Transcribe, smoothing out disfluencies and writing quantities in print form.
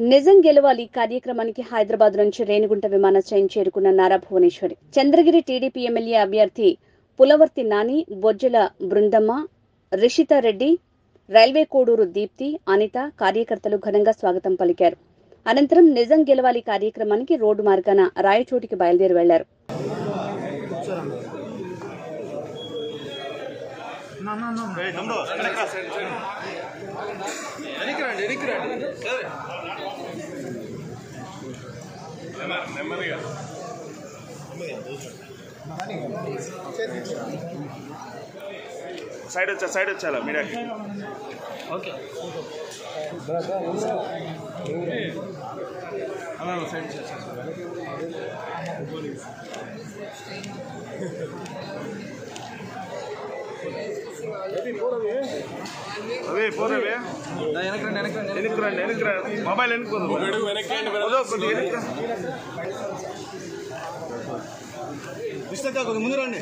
నిజం గెలవాలి కార్యక్రమానికి హైదరాబాద్ నుంచి రేణిగుంట విమానాశ్రయం చేరుకున్న నారా భువనేశ్వరి, చంద్రగిరి టీడీపీ ఎమ్మెల్యే అభ్యర్థి పులవర్తి నాని, బొజ్జల బృందమ్మ, రిషితా రెడ్డి, రైల్వే కోడూరు దీప్తి, అనిత కార్యకర్తలు ఘనంగా స్వాగతం పలికారు. అనంతరం నిజం గెలవాలి కార్యక్రమానికి రోడ్డు మార్గాన రాయచోటికి బయలుదేరి వెళ్లారు. సైడ్ వచ్చాలా మీడియాకి. ఓకే అవే పోరవే వెనక్కి రండి మొబైల్ వెనక్కి ముందు రండి.